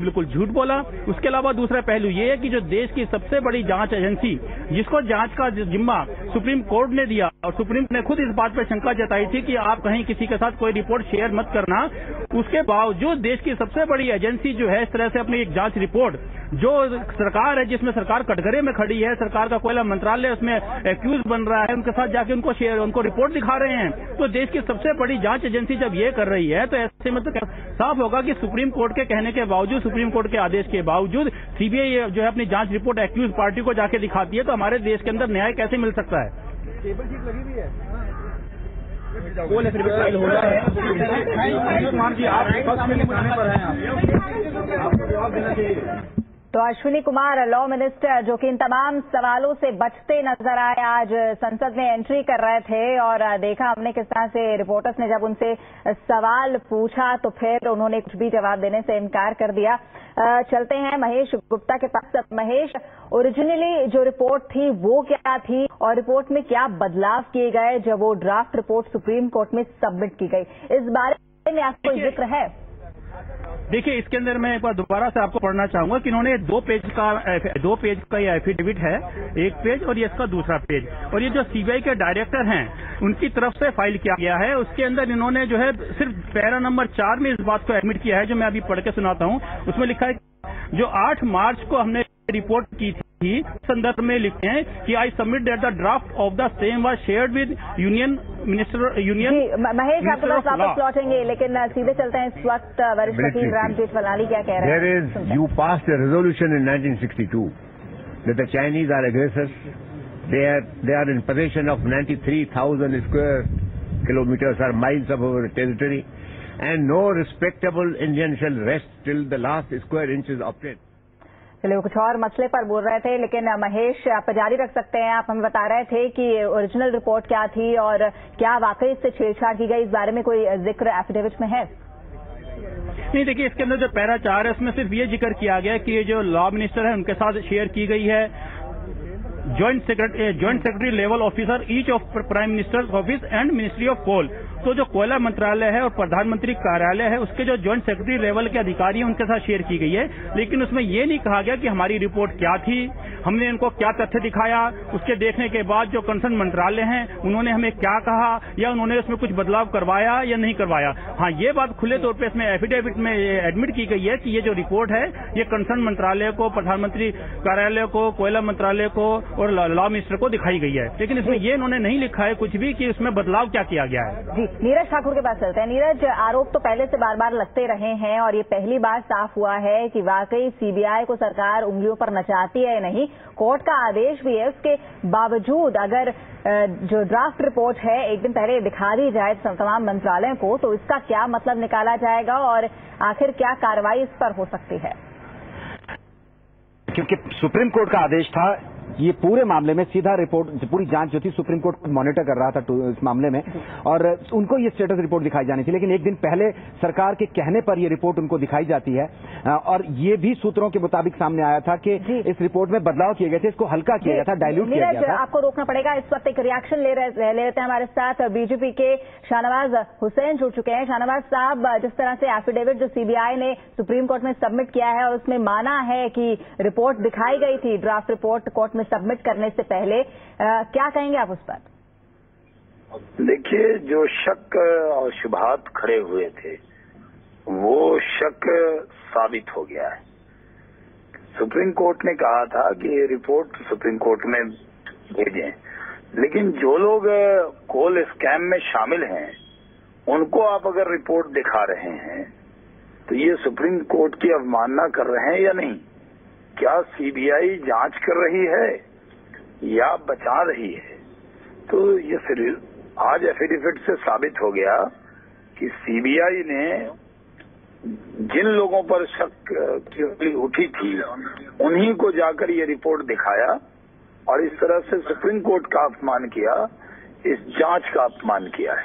बिल्कुल झूठ बोला। उसके अलावा दूसरा पहलू ये है कि जो देश की सबसे बड़ी जांच एजेंसी, जिसको जांच का जिम्मा सुप्रीम कोर्ट ने दिया, और सुप्रीम ने खुद इस बात पर शंका जताई थी कि आप कहीं किसी के साथ कोई रिपोर्ट शेयर मत करना, उसके बावजूद देश की सबसे बड़ी एजेंसी जो है इस तरह से अपनी एक जांच रिपोर्ट, जो सरकार है जिसमें सरकार कटघरे में खड़ी है, सरकार का कोयला मंत्रालय उसमें एक्यूज बन रहा है, उनके साथ जाके उनको रिपोर्ट दिखा रहे हैं। तो देश की सबसे बड़ी जांच एजेंसी जब ये कर रही है तो ऐसे में तो साफ होगा कि सुप्रीम कोर्ट के कहने के बावजूद, सुप्रीम कोर्ट के आदेश के बावजूद सीबीआई जो है अपनी जांच रिपोर्ट एक्यूज पार्टी को जाके दिखाती है, तो हमारे देश के अंदर न्याय कैसे मिल सकता है? टेबल शीट लगी हुई है। आपको जवाब देना चाहिए। तो अश्विनी कुमार, लॉ मिनिस्टर, जो कि इन तमाम सवालों से बचते नजर आए, आज संसद में एंट्री कर रहे थे और देखा हमने किस तरह से रिपोर्टर्स ने जब उनसे सवाल पूछा तो फिर उन्होंने कुछ भी जवाब देने से इनकार कर दिया। चलते हैं महेश गुप्ता के पास। महेश, ओरिजिनली जो रिपोर्ट थी वो क्या थी और रिपोर्ट में क्या बदलाव किए गए जब वो ड्राफ्ट रिपोर्ट सुप्रीम कोर्ट में सबमिट की गई, इस बारे में आपको जिक्र है? देखिए, इसके अंदर मैं एक बार दोबारा से आपको पढ़ना चाहूंगा कि इन्होंने दो पेज का ये एफिडेविट है, एक पेज और ये इसका दूसरा पेज, और ये जो सीबीआई के डायरेक्टर हैं उनकी तरफ से फाइल किया गया है। उसके अंदर इन्होंने जो है सिर्फ पैरा नंबर 4 में इस बात को एडमिट किया है, जो मैं अभी पढ़ के सुनाता हूं। उसमें लिखा है जो 8 मार्च को हमने रिपोर्ट की थी, संदर्भ में लिखते हैं कि I submit that the draft of the same was shared with union minister Mahesh, आपके पास वापस लौटेंगे, लेकिन सीधे चलते हैं। इस वक्त वरिष्ठ वकील राम जेठमलानी क्या कह रहे हैं? You passed a resolution in 1962 that the Chinese are aggressors. They are in possession of 93,000 square kilometers or miles of our territory, and no respectable Indian shall rest till the last square inch is obtained. चलिए, कुछ और मसले पर बोल रहे थे, लेकिन महेश आप जारी रख सकते हैं। आप हमें बता रहे थे कि ओरिजिनल रिपोर्ट क्या थी और क्या वाकई इससे छेड़छाड़ की गई, इस बारे में कोई जिक्र एफिडेविट में है? नहीं, देखिए, इसके अंदर जो पैरा 4 है उसमें सिर्फ ये जिक्र किया गया कि ये जो लॉ मिनिस्टर है उनके साथ शेयर की गई है, joint secretary level officer each of prime minister's office and ministry of coal. तो जो कोयला मंत्रालय है और प्रधानमंत्री कार्यालय है उसके जो जॉइंट सेक्रेटरी लेवल के अधिकारी हैं उनके साथ शेयर की गई है, लेकिन उसमें ये नहीं कहा गया कि हमारी रिपोर्ट क्या थी, हमने इनको क्या तथ्य दिखाया, उसके देखने के बाद जो कंसर्न मंत्रालय हैं उन्होंने हमें क्या कहा, या उन्होंने उसमें कुछ बदलाव करवाया या नहीं करवाया। हाँ, ये बात खुले तौर पर इसमें एफिडेविट में एडमिट की गई है कि ये जो रिपोर्ट है ये कंसर्न मंत्रालय को, प्रधानमंत्री कार्यालय को, कोयला मंत्रालय को और लॉ मिनिस्टर को दिखाई गई है, लेकिन इसमें ये इन्होंने नहीं लिखा है कुछ भी कि उसमें बदलाव क्या किया गया है। जी, नीरज ठाकुर के पास चलते हैं। नीरज, आरोप तो पहले से बार बार लगते रहे हैं और ये पहली बार साफ हुआ है कि वाकई सीबीआई को सरकार उंगलियों पर नचाती है या नहीं। कोर्ट का आदेश भी है, उसके बावजूद अगर जो ड्राफ्ट रिपोर्ट है एक दिन पहले दिखा दी जाए तमाम मंत्रालयों को, तो इसका क्या मतलब निकाला जाएगा और आखिर क्या कार्रवाई इस पर हो सकती है? क्योंकि सुप्रीम कोर्ट का आदेश था, ये पूरे मामले में सीधा रिपोर्ट, पूरी जांच जो थी सुप्रीम कोर्ट मॉनिटर कर रहा था इस मामले में, और उनको ये स्टेटस रिपोर्ट दिखाई जानी थी, लेकिन एक दिन पहले सरकार के कहने पर ये रिपोर्ट उनको दिखाई जाती है। और ये भी सूत्रों के मुताबिक सामने आया था कि इस रिपोर्ट में बदलाव किए गए थे, इसको हल्का किया गया था, डाइल्यूट किया गया था। आपको रोकना पड़ेगा, इस वक्त एक रिएक्शन ले लेते हैं। हमारे साथ बीजेपी के शाहनवाज हुसैन जुड़ चुके हैं। शाहनवाज साहब, जिस तरह से एफिडेविट जो सीबीआई ने सुप्रीम कोर्ट में सबमिट किया है और उसमें माना है कि रिपोर्ट दिखाई गई थी, ड्राफ्ट रिपोर्ट कोर्ट में सबमिट करने से पहले, क्या कहेंगे आप उस पर? देखिए, जो शक और शुबहात खड़े हुए थे वो शक साबित हो गया है। सुप्रीम कोर्ट ने कहा था कि ये रिपोर्ट सुप्रीम कोर्ट में भेजें, लेकिन जो लोग कोल स्कैम में शामिल हैं उनको आप अगर रिपोर्ट दिखा रहे हैं तो ये सुप्रीम कोर्ट की अवमानना कर रहे हैं या नहीं? क्या सीबीआई जांच कर रही है या बचा रही है? तो ये आज एफिडेविट से साबित हो गया कि सीबीआई ने जिन लोगों पर शक की उंगली उठी थी उन्हीं को जाकर ये रिपोर्ट दिखाया और इस तरह से सुप्रीम कोर्ट का अपमान किया, इस जांच का अपमान किया है।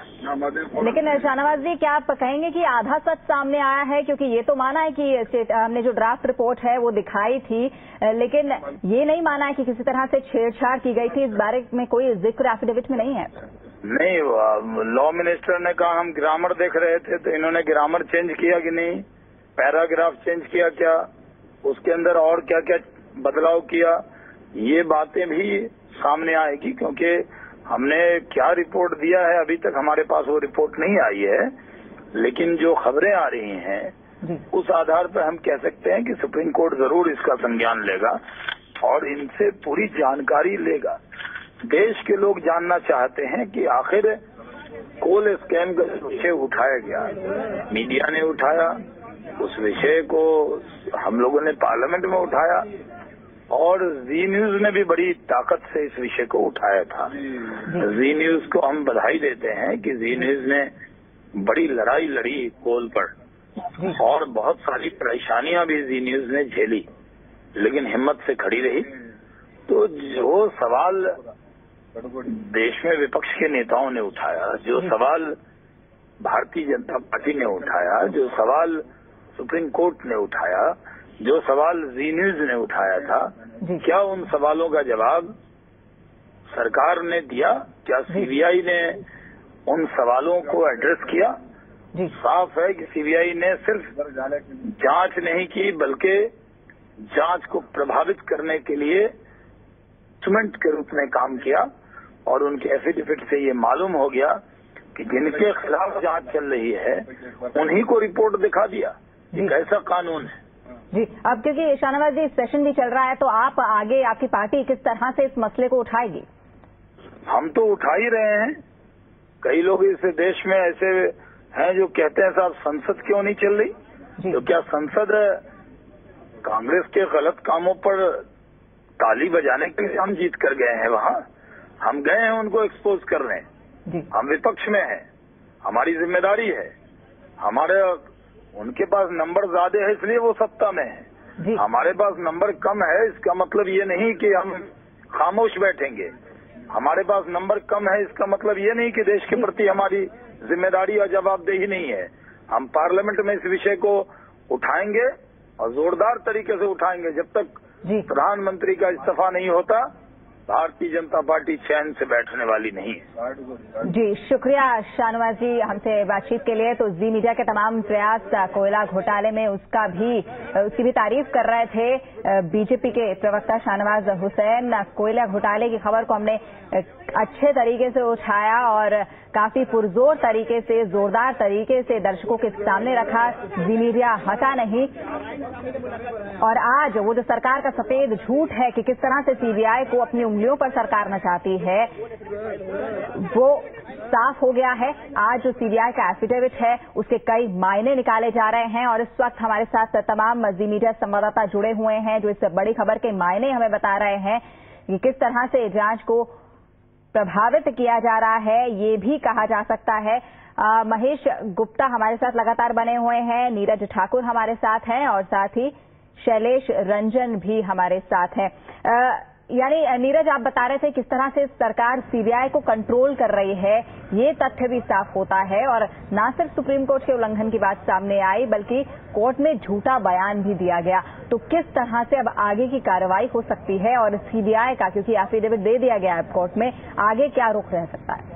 लेकिन शाहनवाज जी, क्या आप कहेंगे कि आधा सच सामने आया है? क्योंकि ये तो माना है कि हमने जो ड्राफ्ट रिपोर्ट है वो दिखाई थी, लेकिन ये नहीं माना है कि किसी तरह से छेड़छाड़ की गई थी। इस बारे में कोई जिक्र एफिडेविट में नहीं है? नहीं, लॉ मिनिस्टर ने कहा हम ग्रामर देख रहे थे, तो इन्होंने ग्रामर चेंज किया कि नहीं? पैराग्राफ चेंज किया क्या, उसके अंदर और क्या क्या बदलाव किया, ये बातें भी सामने आएगी। क्योंकि हमने क्या रिपोर्ट दिया है, अभी तक हमारे पास वो रिपोर्ट नहीं आई है, लेकिन जो खबरें आ रही हैं उस आधार पर हम कह सकते हैं कि सुप्रीम कोर्ट जरूर इसका संज्ञान लेगा और इनसे पूरी जानकारी लेगा। देश के लोग जानना चाहते हैं कि आखिर कोल स्कैम का विषय उठाया गया, मीडिया ने उठाया, उस विषय को हम लोगों ने पार्लियामेंट में उठाया और जी न्यूज ने भी बड़ी ताकत से इस विषय को उठाया था। जी न्यूज को हम बधाई देते हैं कि जी न्यूज ने बड़ी लड़ाई लड़ी कोल पर और बहुत सारी परेशानियां भी जी न्यूज ने झेली, लेकिन हिम्मत से खड़ी रही। तो जो सवाल देश में विपक्ष के नेताओं ने उठाया, जो सवाल भारतीय जनता पार्टी ने उठाया, जो सवाल सुप्रीम कोर्ट ने उठाया, जो सवाल जी न्यूज ने उठाया था, क्या उन सवालों का जवाब सरकार ने दिया? क्या सीबीआई ने उन सवालों को एड्रेस किया? साफ है कि सीबीआई ने सिर्फ जांच नहीं की, बल्कि जांच को प्रभावित करने के लिए इंस्ट्रूमेंट के रूप में काम किया और उनके एफिडेविट से ये मालूम हो गया कि जिनके खिलाफ जांच चल रही है उन्हीं को रिपोर्ट दिखा दिया। ये कैसा कानून है जी। अब क्योंकि शाहनवाज जी सेशन भी चल रहा है, तो आप आगे आपकी पार्टी किस तरह से इस मसले को उठाएगी? हम तो उठा ही रहे हैं। कई लोग इस देश में ऐसे हैं जो कहते हैं साहब संसद क्यों नहीं चल रही? तो क्या संसद कांग्रेस के गलत कामों पर ताली बजाने के लिए हम जीत कर गए हैं? वहां हम गए हैं उनको एक्सपोज करने। हम विपक्ष में हैं, हमारी जिम्मेदारी है। हमारे उनके पास नंबर ज्यादा है इसलिए वो सत्ता में है, हमारे पास नंबर कम है इसका मतलब ये नहीं कि हम खामोश बैठेंगे। हमारे पास नंबर कम है इसका मतलब ये नहीं कि देश के प्रति हमारी जिम्मेदारी और जवाबदेही नहीं है। हम पार्लियामेंट में इस विषय को उठाएंगे और जोरदार तरीके से उठाएंगे। जब तक प्रधानमंत्री का इस्तीफा नहीं होता, भारतीय जनता पार्टी चैन से बैठने वाली नहीं है। जी, शुक्रिया शाहनवाज जी हमसे बातचीत के लिए। तो जी मीडिया के तमाम प्रयास कोयला घोटाले में उसकी भी तारीफ कर रहे थे बीजेपी के प्रवक्ता शाहनवाज हुसैन। कोयला घोटाले की खबर को हमने अच्छे तरीके से उठाया और काफी पुरजोर तरीके से, जोरदार तरीके से दर्शकों के सामने रखा। जी मीडिया हटा नहीं। और आज वो जो सरकार का सफेद झूठ है कि किस तरह से सीबीआई को अपनी उंगलियों पर सरकार नचाती है, वो साफ हो गया है। आज जो सीबीआई का एफिडेविट है उसके कई मायने निकाले जा रहे हैं और इस वक्त हमारे साथ तमाम जी मीडिया संवाददाता जुड़े हुए हैं जो इस बड़ी खबर के मायने हमें बता रहे हैं कि किस तरह से जांच को प्रभावित किया जा रहा है। ये भी कहा जा सकता है। महेश गुप्ता हमारे साथ लगातार बने हुए हैं, नीरज ठाकुर हमारे साथ हैं और साथ ही शैलेश रंजन भी हमारे साथ हैं। यानी नीरज, आप बता रहे थे किस तरह से सरकार सीबीआई को कंट्रोल कर रही है, ये तथ्य भी साफ होता है और न सिर्फ सुप्रीम कोर्ट के उल्लंघन की बात सामने आई बल्कि कोर्ट में झूठा बयान भी दिया गया। तो किस तरह से अब आगे की कार्रवाई हो सकती है और सीबीआई का, क्योंकि एफिडेविट दे दिया गया है कोर्ट में, आगे क्या रुख रह सकता है?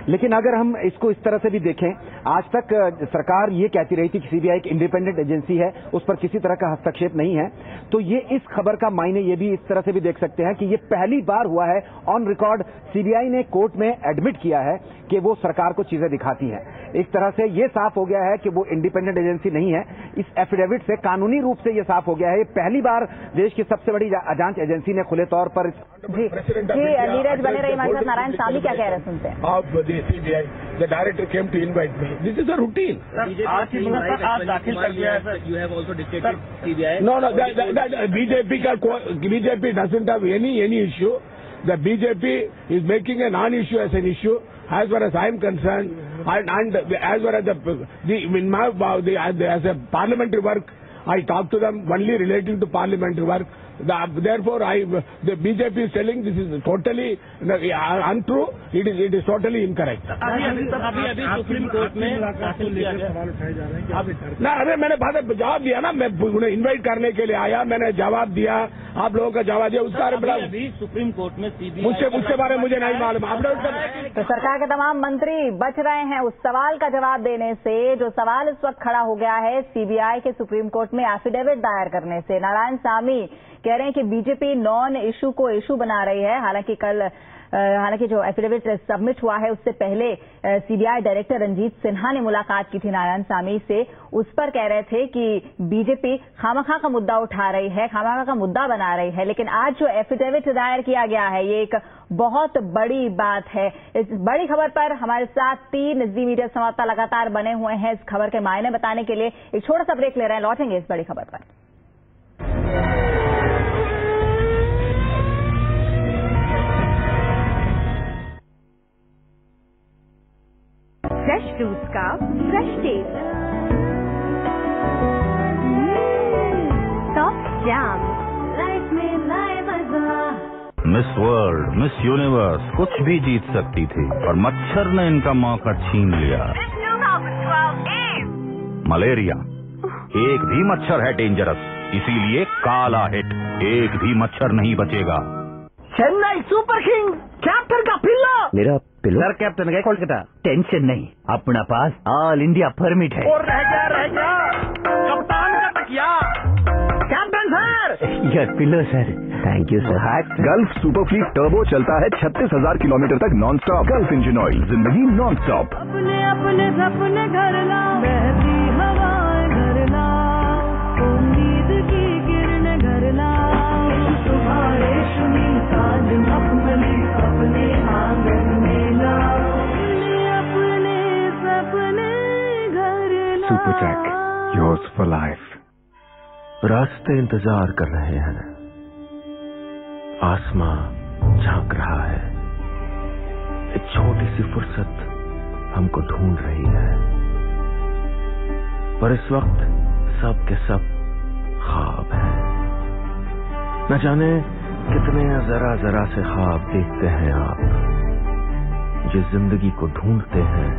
लेकिन अगर हम इसको इस तरह से भी देखें, आज तक सरकार ये कहती रही थी कि सीबीआई एक इंडिपेंडेंट एजेंसी है, उस पर किसी तरह का हस्तक्षेप नहीं है। तो ये इस खबर का मायने ये भी इस तरह से भी देख सकते हैं कि ये पहली बार हुआ है ऑन रिकॉर्ड सीबीआई ने कोर्ट में एडमिट किया है कि वो सरकार को चीजें दिखाती है। एक तरह से ये साफ हो गया है कि वो इंडिपेंडेंट एजेंसी नहीं है। इस एफिडेविट से कानूनी रूप से ये साफ हो गया है। ये पहली बार देश की सबसे बड़ी जांच एजेंसी ने खुले तौर पर जी नीरज बने रही हमारे साथ। नारायण स्वामी क्या कह रहे हैं, सुनते हैं। CBI, the director came to invite me. This is a routine. आज दाखिल कर दिया है sir. You have also dictated CBI. No, BJP doesn't have any issue. The BJP is making a non-issue as an issue. As far as I am concerned, and as far as as a parliamentary work, I talk to them only relating to parliamentary work. Therefore, the BJP is telling this is totally untrue. It is totally incorrect. अभी supreme court में दाखिल किया गया। ना, अरे मैंने जवाब दिया ना, मैं उन्हें इनवाइट करने के लिए आया, मैंने जवाब दिया। आप लोगों का जवाब दिया उसका अभी सुप्रीम कोर्ट में सीबीआई मुझसे बारे मुझे नहीं मालूम। आप लोग तो सरकार के तमाम मंत्री बच रहे हैं उस सवाल का जवाब देने से। जो सवाल इस वक्त खड़ा हो गया है सीबीआई के सुप्रीम कोर्ट में एफिडेविट दायर करने से। नारायण सामी कह रहे हैं कि बीजेपी नॉन इशू को इशू बना रही है। हालांकि जो एफिडेविट सबमिट हुआ है उससे पहले सीबीआई डायरेक्टर रंजीत सिन्हा ने मुलाकात की थी नारायण सामी से। उस पर कह रहे थे कि बीजेपी खामखा का मुद्दा उठा रही है, खामखा का मुद्दा बना रही है। लेकिन आज जो एफिडेविट दायर किया गया है ये एक बहुत बड़ी बात है। इस बड़ी खबर पर हमारे साथ 3 जी मीडिया संवाददाता लगातार बने हुए हैं इस खबर के मायने बताने के लिए। एक छोटा सा ब्रेक ले रहे हैं, लौटेंगे इस बड़ी खबर पर। फ्रेश फ्रूट्स का fresh taste, soft jam, life में लाए मजा। मिस वर्ल्ड, मिस यूनिवर्स कुछ भी जीत सकती थी और मच्छर ने इनका मौका छीन लिया। मलेरिया, एक भी मच्छर है डेंजरस, इसीलिए काला हिट, एक भी मच्छर नहीं बचेगा। चेन्नई सुपर किंग कैप्टन का पिल्ला। मेरा पिल्ला सर कैप्टन गए कोलकाता। टेंशन नहीं, अपना पास ऑल इंडिया परमिट है। और रह गया कप्तान का तकिया। Captain sir yes pillow sir. Thank you sir. Gulf super fleet turbo चलता है 36,000 किलोमीटर तक non stop. Gulf engine oil, जिंदगी नॉन स्टॉप। अपने अपने सपने घर लाओ, बहती हवाएं घर लाओ, उम्मीद की किरण घर लाओ, तुम्हारे शुनी साज अपने आंगन में लाओ, अपने सपने घर लाओ। Super track, yours for life. रास्ते इंतजार कर रहे हैं, आसमां झांक रहा है, एक छोटी सी फुर्सत हमको ढूंढ रही है, पर इस वक्त सब के सब ख्वाब है। न जाने कितने जरा जरा से ख्वाब देखते हैं आप, जो जिंदगी को ढूंढते हैं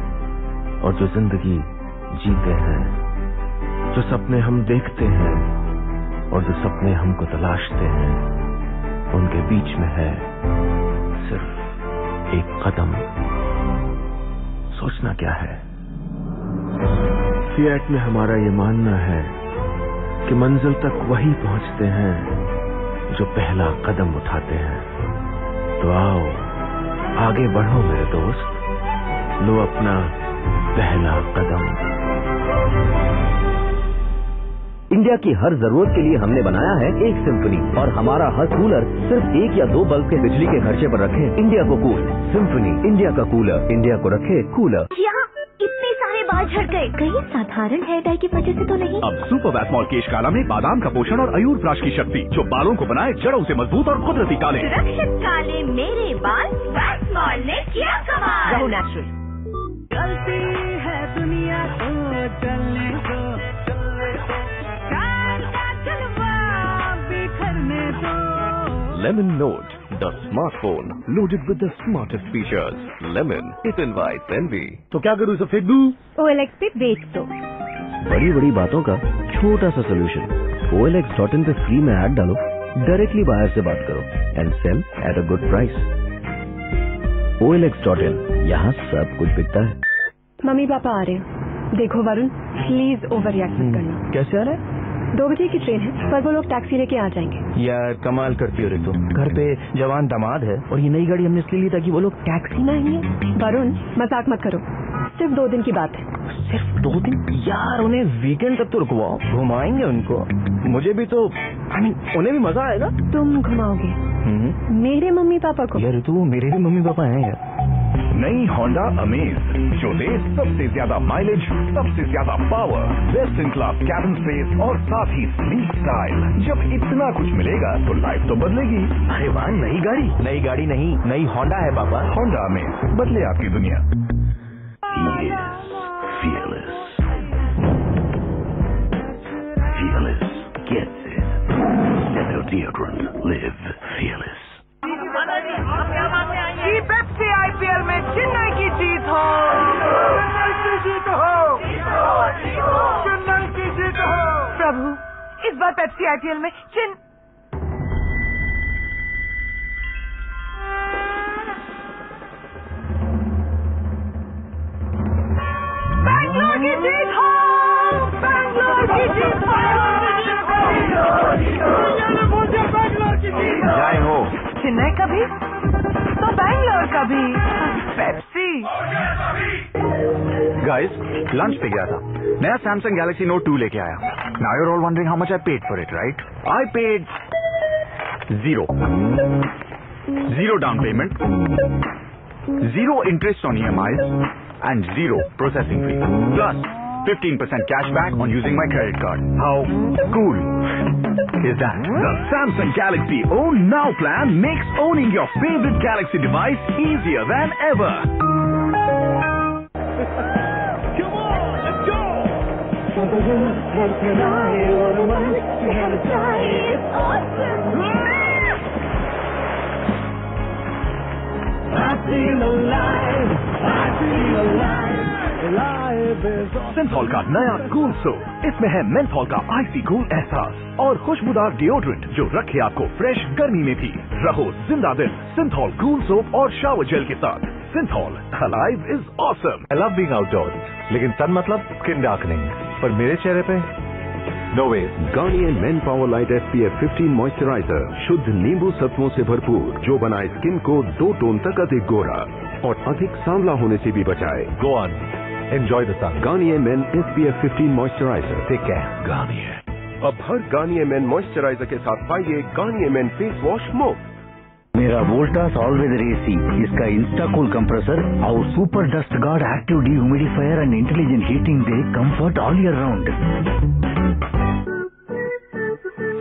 और जो जिंदगी जीते हैं। जो सपने हम देखते हैं और जो सपने हमको तलाशते हैं, उनके बीच में है सिर्फ एक कदम। सोचना क्या है। फिएट में हमारा ये मानना है कि मंजिल तक वही पहुंचते हैं जो पहला कदम उठाते हैं। तो आओ आगे बढ़ो मेरे दोस्त, लो अपना पहला कदम। इंडिया की हर जरूरत के लिए हमने बनाया है एक सिम्फनी, और हमारा हर कूलर सिर्फ 1 या 2 बल्ब के बिजली के खर्चे पर रखे। इंडिया को कूल, सिम्फनी, इंडिया का कूलर, इंडिया को रखे कूलर। यहाँ इतने सारे बाल झड़ गए, कहीं साधारण हेयर डाई की वजह से तो नहीं? अब सुपर वैस्मॉल केश काला में बादाम का पोषण और अयूर ब्रश की शक्ति, जो बालों को बनाए जड़ों से मजबूत और कुदरती काले। सुरक्षित काले मेरे बाल, वैस्मॉल ने किया कमाल। रहो नेचुरल। गलती है दुनिया को चलने दो, Lemon Note, the smartphone loaded with the smartest features. Lemon, it invites envy. तो क्या करूँ इसे फेंक दूँ? OLX पे बेच दो। बड़ी बड़ी बातों का छोटा सा सोल्यूशन। OLX.in पे फ्री में ऐड डालो, डायरेक्टली बायर से बात करो and sell at a good price. OLX.in, यहाँ सब कुछ बिकता है। मम्मी पापा आ रहे हैं। देखो वरुण, प्लीज ओवर रिएक्ट मत करना। कैसे आ रहा है? 2 बजे की ट्रेन है, पर वो लोग टैक्सी लेके आ जाएंगे। यार कमाल करती हो रे तुम। घर पे जवान दामाद है और ये नई गाड़ी हमने इसलिए ली ताकि वो लोग टैक्सी ना आएंगे। वरुण मजाक मत करो, सिर्फ 2 दिन की बात है। सिर्फ 2 दिन? यार उन्हें वीकेंड तक तो रुकवाओ, घुमाएंगे उनको। मुझे भी तो उन्हें भी मजा आएगा। तुम घुमाओगे मेरे मम्मी पापा को? यार तू मेरे भी मम्मी पापा हैं यार। नई होंडा अमेज, जो दे सबसे ज्यादा माइलेज, सबसे ज्यादा power, best in class cabin space और साथ ही स्लीक स्टाइल। जब इतना कुछ मिलेगा तो लाइफ तो बदलेगी। अरे वाह, नई गाड़ी? नई गाड़ी नहीं, नई होंडा है पापा। होंडा अमेज, बदले आपकी दुनिया। पेप्सी IPL में चेन्नई की जीत हो, चेन्नई की जीत हो, चेन्नई की जीत हो। प्रभु, इस बार पेप्सी IPL में अभी पेप्सी। गाइस, लंच पे गया था, नया सैमसंग गैलेक्सी नोट 2 लेके आया। Now you are all wondering how much I paid for it, right? I paid zero down payment, 0 interest on EMIs, and 0 processing fee. Plus 15% cashback on using my credit card. How cool is that? The Samsung Galaxy Own Now plan makes owning your favorite Galaxy device easier than ever. Come on, let's go! It's awesome! I feel alive, I feel alive, alive is awesome. Cinthol का नया cool soap, इसमें है menthol का आइसी cool एहसास और खुशबूदार deodorant जो रखे आपको फ्रेश गर्मी में भी। रहो जिंदा दिल सिंथॉल कूल सोप और शावर जेल के साथ। Cinthol, alive is awesome. I love being outdoors, लेकिन तन मतलब स्किन डार्कनिंग, पर मेरे चेहरे पे no way. Garnier men power light SPF 15 moisturiser शुद्ध नींबू सत्वों से भरपूर जो बनाए स्किन को 2 टोन तक अधिक गोरा और अधिक सांवला होने से भी बचाए। Go on, enjoy the sun. Garnier men SPF 15 moisturiser. Take care Garnier. अब हर गार्नियर मेन मॉइस्चराइजर के साथ पाइए गार्नियर मेन फेस वॉश मुफ्त। मेरा वोल्टास ऑलवेदर AC, इसका इंस्टा कूल कंप्रेसर और super dust guard active dehumidifier and intelligent heating दे comfort all year round.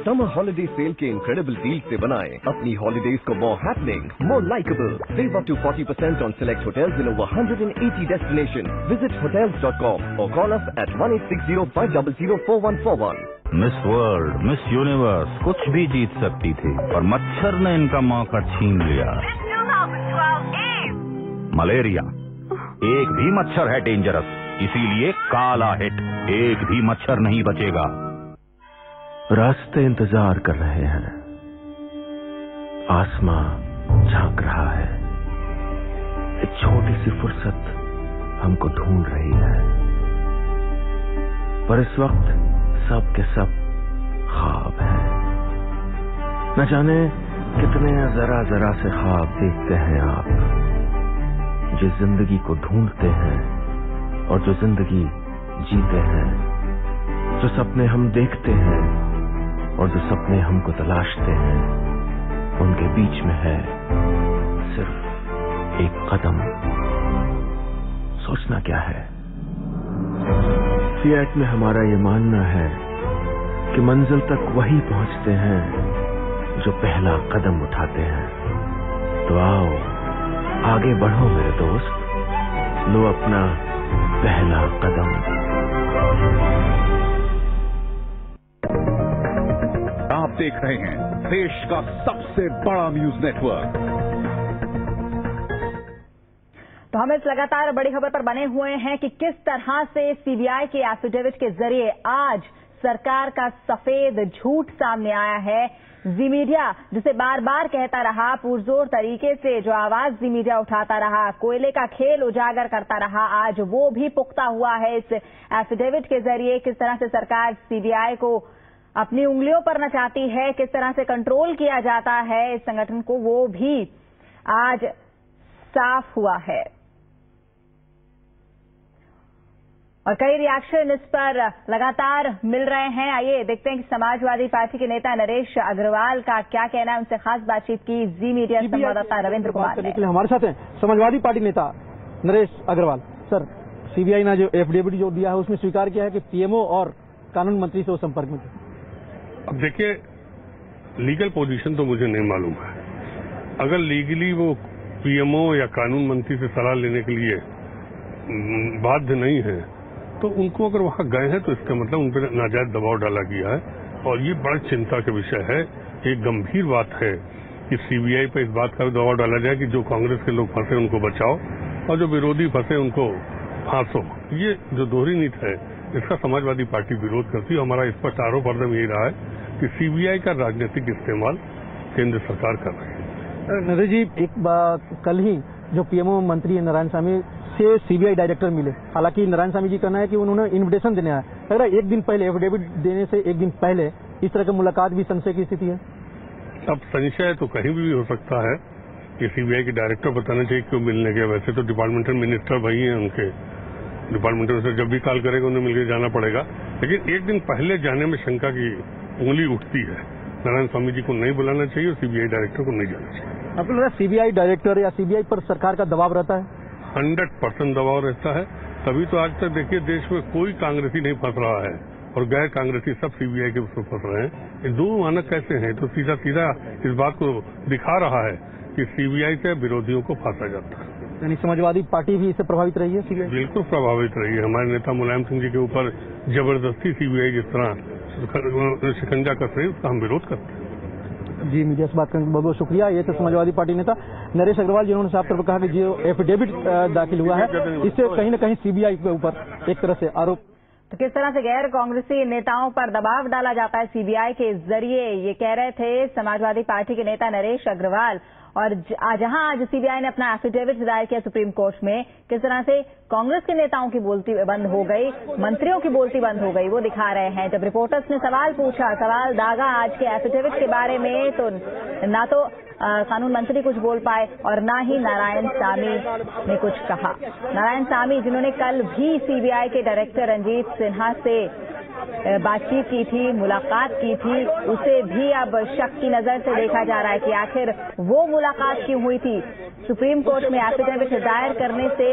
Summer holiday sale के इनक्रेडिबल डील से बनाएं अपनी हॉलिडेज को more happening, more likeable. Save up to 40% on select hotels in over 180 destinations. Visit hotels.com or call us at 1860-500-4141. Miss world, miss universe कुछ भी जीत सकती थी और मच्छर ने इनका मौका छीन लिया। मलेरिया, एक भी मच्छर है डेंजरस, इसीलिए काला हिट, एक भी मच्छर नहीं बचेगा। रास्ते इंतजार कर रहे हैं, आसमां झांक रहा है, एक छोटी सी फुर्सत हमको ढूंढ रही है, पर इस वक्त सब के सब ख्वाब है। न जाने कितने जरा जरा से ख्वाब देखते हैं आप, जो जिंदगी को ढूंढते हैं और जो जिंदगी जीते हैं, जो सपने हम देखते हैं और जो सपने हमको तलाशते हैं, उनके बीच में है सिर्फ एक कदम। सोचना क्या है? फिएट में हमारा ये मानना है कि मंजिल तक वही पहुंचते हैं जो पहला कदम उठाते हैं। तो आओ आगे बढ़ो मेरे दोस्त, लो अपना पहला कदम। आप देख रहे हैं देश का सबसे बड़ा न्यूज नेटवर्क। तो हम इस लगातार बड़ी खबर पर बने हुए हैं कि किस तरह से सीबीआई के एफिडेविट के जरिए आज सरकार का सफेद झूठ सामने आया है। जी मीडिया जिसे बार बार कहता रहा, पुरजोर तरीके से जो आवाज जी मीडिया उठाता रहा, कोयले का खेल उजागर करता रहा, आज वो भी पुख्ता हुआ है इस एफिडेविट के जरिए। किस तरह से सरकार सीबीआई को अपनी उंगलियों पर नचाती है, किस तरह से कंट्रोल किया जाता है इस संगठन को, वो भी आज साफ हुआ है। और कई रिएक्शन इस पर लगातार मिल रहे हैं। आइए देखते हैं कि समाजवादी पार्टी के नेता नरेश अग्रवाल का क्या कहना है। उनसे खास बातचीत की जी मीडिया संवाददाता रविंद्र कुमार ने। हमारे साथ हैं समाजवादी पार्टी नेता नरेश अग्रवाल। सर, सीबीआई ने जो एफिडेविट जो दिया है उसमें स्वीकार किया है कि पीएमओ और कानून मंत्री से वो संपर्क में थे। अब देखिए, लीगल पोजीशन तो मुझे नहीं मालूम है। अगर लीगली वो पीएमओ या कानून मंत्री से सलाह लेने के लिए बाध्य नहीं है तो उनको अगर वहां गए हैं तो इसका मतलब उन पर नाजायज दबाव डाला गया है। और ये बड़ी चिंता का विषय है, एक गंभीर बात है कि सीबीआई पर इस बात का दबाव डाला जाए कि जो कांग्रेस के लोग फंसे उनको बचाओ और जो विरोधी फंसे उनको फांसो। ये जो दोहरी नीति है इसका समाजवादी पार्टी विरोध करती है। हमारा स्पष्ट आरोप हरदम यही रहा है कि सीबीआई का राजनीतिक इस्तेमाल केंद्र सरकार कर रही है। नरेश जी, एक बात, कल ही जो पीएमओ मंत्री नारायण स्वामी से सीबीआई डायरेक्टर मिले, हालांकि नारायण स्वामी जी कहना है कि उन्होंने इन्विटेशन देने आया। लग रहा है एक दिन पहले, एफिडेविट देने से एक दिन पहले इस तरह की मुलाकात भी संशय की स्थिति है। अब संशय तो कहीं भी हो सकता है, ये सीबीआई के डायरेक्टर बताना चाहिए क्यों मिलने गया। वैसे तो डिपार्टमेंटल मिनिस्टर वही है, उनके डिपार्टमेंटल मिनिस्टर जब भी कॉल करेगा उन्हें मिलकर जाना पड़ेगा। लेकिन एक दिन पहले जाने में शंका की उंगली उठती है। नारायण स्वामी जी को नहीं बुलाना चाहिए और सीबीआई डायरेक्टर को नहीं जाना चाहिए। आपको लग रहा है सीबीआई डायरेक्टर या सीबीआई पर सरकार का दबाव रहता है? 100% दबाव रहता है। तभी तो आज तक देखिए देश में कोई कांग्रेसी नहीं फंस रहा है और गैर कांग्रेसी सब सीबीआई के उसमें फंस रहे हैं। ये दो मानक कैसे हैं? तो सीधा सीधा इस बात को दिखा रहा है कि सीबीआई से विरोधियों को फांसा जाता है। यानी समाजवादी पार्टी भी इससे प्रभावित रही है? सीबीआई बिल्कुल प्रभावित रही है। हमारे नेता मुलायम सिंह जी के ऊपर जबरदस्ती सीबीआई जिस तरह शिकंजा कस रही है उसका हम विरोध करते हैं। जी, मीडिया से बात करने के बहुत बहुत शुक्रिया। ये तो समाजवादी पार्टी नेता नरेश अग्रवाल जिन्होंने साफ तौर पर कहा कि जो एफिडेविट दाखिल हुआ है इससे कहीं न कहीं सीबीआई के ऊपर एक तरह से आरोप। तो किस तरह से गैर कांग्रेसी नेताओं पर दबाव डाला जाता है सीबीआई के जरिए, ये कह रहे थे समाजवादी पार्टी के नेता नरेश अग्रवाल। और जहां आज सीबीआई ने अपना एफिडेविट दायर किया सुप्रीम कोर्ट में, किस तरह से कांग्रेस के नेताओं की बोलती बंद हो गई, मंत्रियों की बोलती बंद हो गई, वो दिखा रहे हैं। जब रिपोर्टर्स ने सवाल पूछा, सवाल दागा आज के एफिडेविट के बारे में, तो ना तो कानून मंत्री कुछ बोल पाए और ना ही नारायण सामी ने कुछ कहा। नारायण सामी जिन्होंने कल भी सीबीआई के डायरेक्टर रंजीत सिन्हा से बातचीत की थी, मुलाकात की थी, उसे भी अब शक की नजर से देखा जा रहा है कि आखिर वो मुलाकात क्यों हुई थी। सुप्रीम कोर्ट में एफिडेविट दायर करने से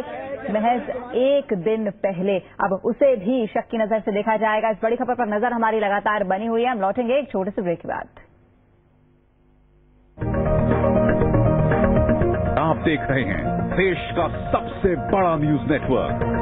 महज एक दिन पहले अब उसे भी शक की नजर से देखा जाएगा। इस बड़ी खबर पर नजर हमारी लगातार बनी हुई है। हम लौटेंगे एक छोटे से ब्रेक के बाद। आप देख रहे हैं देश का सबसे बड़ा news network.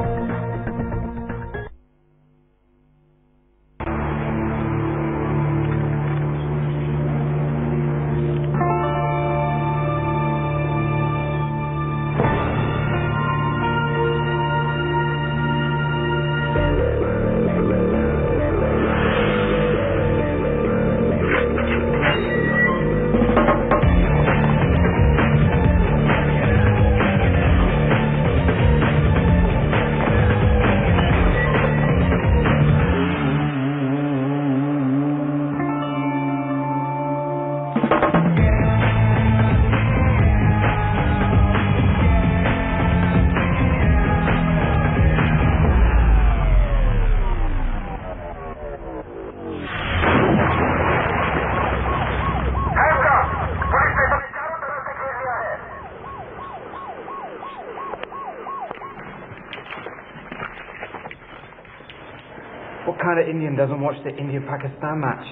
What kind of Indian doesn't watch the India-Pakistan match?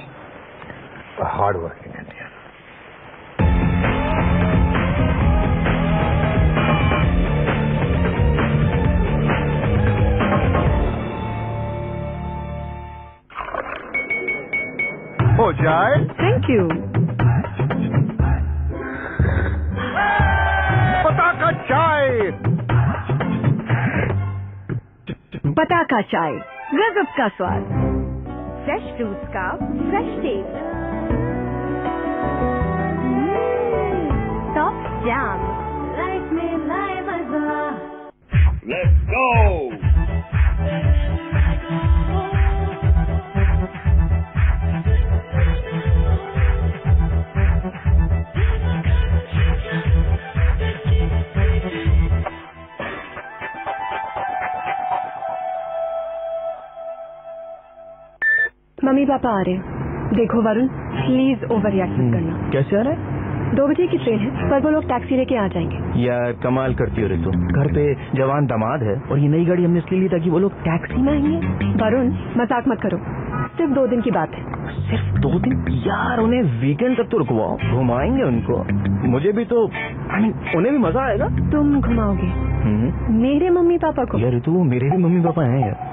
A hard-working Indian. हो जाए? Thank you. पताका चाय। पताका चाय, गजब का स्वाद, फ्रेश फ्रूट्स का fresh taste, soft jam, life में लाए मजा। Let's go! मम्मी पापा आ रहे हैं। देखो वरुण, प्लीज ओवर रिएक्ट मत करना। कैसे आ रहा है? 2 बजे की ट्रेन है, पर वो लोग टैक्सी लेके आ जाएंगे। यार कमाल करती हो रे तुम। घर पे जवान दामाद है और ये नई गाड़ी हमने इसलिए ली ताकि वो लोग टैक्सी में आएंगे। वरुण, मजाक मत करो, सिर्फ 2 दिन की बात है। सिर्फ 2 दिन? यार उन्हें वीकेंड तक तो रुकवाओ, घुमाएंगे उनको। मुझे भी तो उन्हें भी मजा आएगा। तुम घुमाओगे मेरे मम्मी पापा को? यार तू मेरे भी मम्मी पापा हैं यार।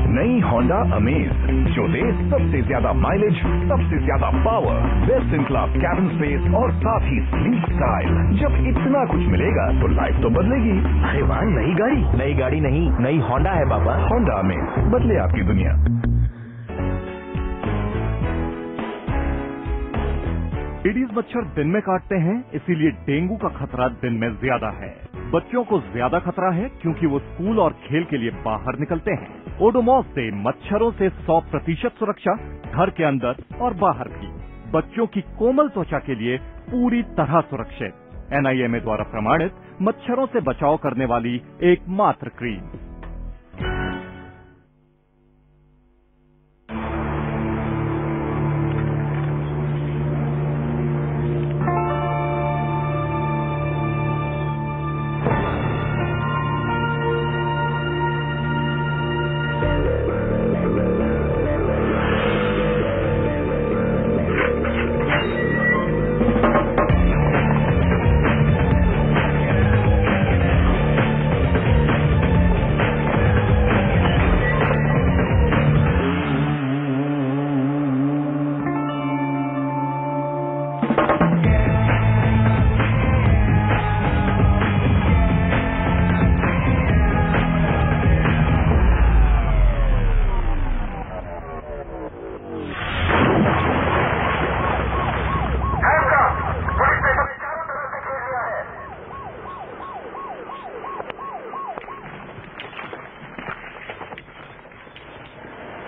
नई होंडा अमेज, जो दे सबसे ज्यादा माइलेज, सबसे ज्यादा power, best in class cabin space और साथ ही स्लीक स्टाइल। जब इतना कुछ मिलेगा तो लाइफ तो बदलेगी। अरे वाह, नई गाड़ी? नई गाड़ी नहीं, नई होंडा है पापा। होंडा अमेज, बदले आपकी दुनिया। एडीज मच्छर दिन में काटते हैं, इसीलिए डेंगू का खतरा दिन में ज्यादा है। बच्चों को ज्यादा खतरा है क्योंकि वो स्कूल और खेल के लिए बाहर निकलते हैं। ओडोमॉस से मच्छरों से 100% सुरक्षा, घर के अंदर और बाहर भी। बच्चों की कोमल त्वचा के लिए पूरी तरह सुरक्षित। NIMA द्वारा प्रमाणित मच्छरों से बचाव करने वाली एकमात्र cream.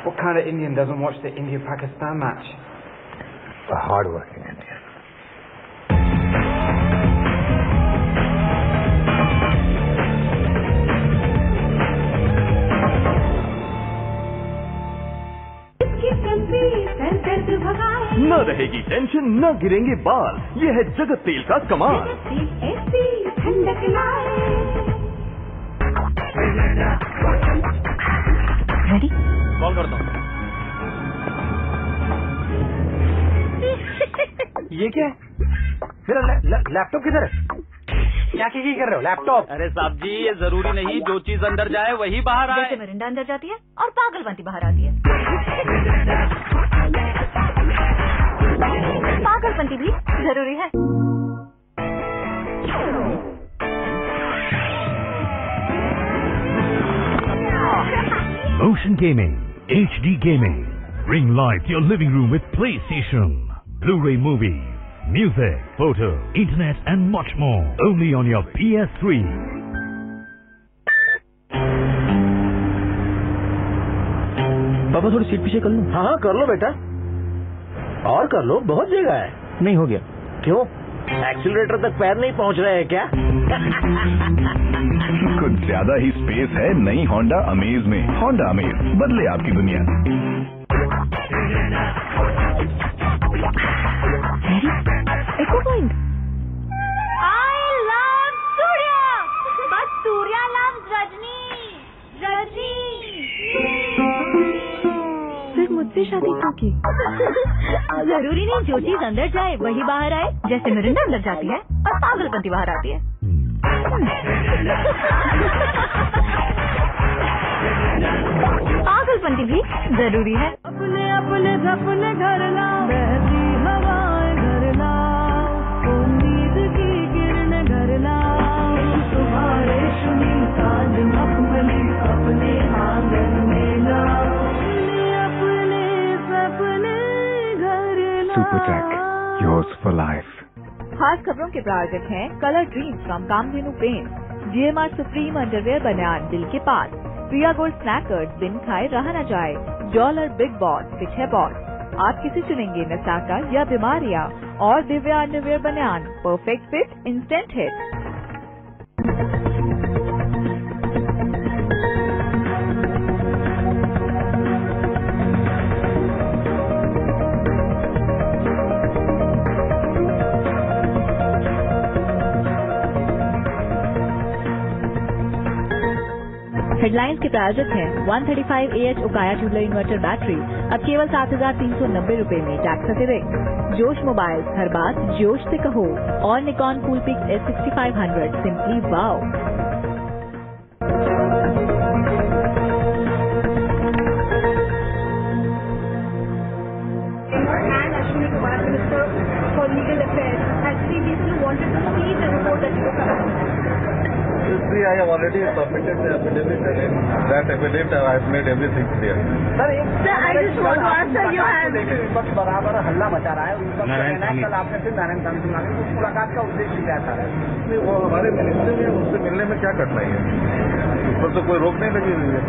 What kind of Indian doesn't watch the India-Pakistan match? A hard-working Indian. न रहेगी टेंशन, न गिरेंगे बाल। ये है जगत तेल का कमाल। रेडी? कॉल करता हूँ। ये क्या है? मेरा लैपटॉप किधर है? क्या कर रहे हो? लैपटॉप? अरे साहब जी, ये जरूरी नहीं जो चीज अंदर जाए वही बाहर आए। जैसे मिरिंडा अंदर जाती है और पागलपंती बाहर आती है, पागलपंती भी जरूरी है। Ocean Gaming, HD Gaming. Bring life to your living room with PlayStation, Blu-ray movies, music, photo, internet and much more. Only on your PS3. पापा थोड़ी सीट पीछे कर लूं? हाँ कर लो बेटा, और कर लो, बहुत जगह है। नहीं हो गया। क्यों? एक्सीलरेटर तक पैर नहीं पहुंच रहे हैं क्या? कुछ ज्यादा ही स्पेस है नई होंडा अमेज में। होंडा अमेज, बदले आपकी दुनिया। Eco point. I love Surya, but Surya loves Rajni. सिर्फ मुझसे शादी क्यों की? जरूरी नहीं जो चीज अंदर जाए वही बाहर आए। जैसे मिरिंडा अंदर जाती है और पागलपंती बाहर आती है। पागलपंती भी जरूरी है। अपने अपने सपने घर लाओ, बहती हवाएं घर लाओ, उम्मीद की किरण घर लाओ, तुम्हारे शुनी साज मखमली अपने आंगन में लाओ, अपने सपने घर लाओ। Supertech, yours for life. खास खबरों के प्रायोजक हैं colour dreams from Kamdhenu paint, GMR supreme underwear बनियान दिल के पास, प्रिया गोल्ड स्नैकर्स दिन खाए रहा न जाए, डॉलर बिग बॉस पिच है बॉस। आप किसे चुनेंगे, नसाका या बीमारियां? और दिव्या अंडरवेयर बनियान, perfect fit, instant hit. Headlines के प्रायोजक हैं 135AH उकाया ट्यूबलर इन्वर्टर बैटरी, अब केवल 7,390 रुपए में टैक्स अतिरिक्त। जोश मोबाइल, हर बात जोश से कहो। और Nikon Coolpix S6500, simply wow. I have already submitted the affidavit, and in that affidavit I have made everything clear. Sir, I just want to ask, sir, you have... बस बराबर हल्ला मचा रहा है। उनका कहना है कल आपने फिर नारायण स्वामी से मांगी, उस मुलाकात का उद्देश्य क्या था? वो हमारे मिनिस्टर है, उससे मिलने में क्या कठिनाई है? उस पर तो कोई रोक नहीं लगी हुई है।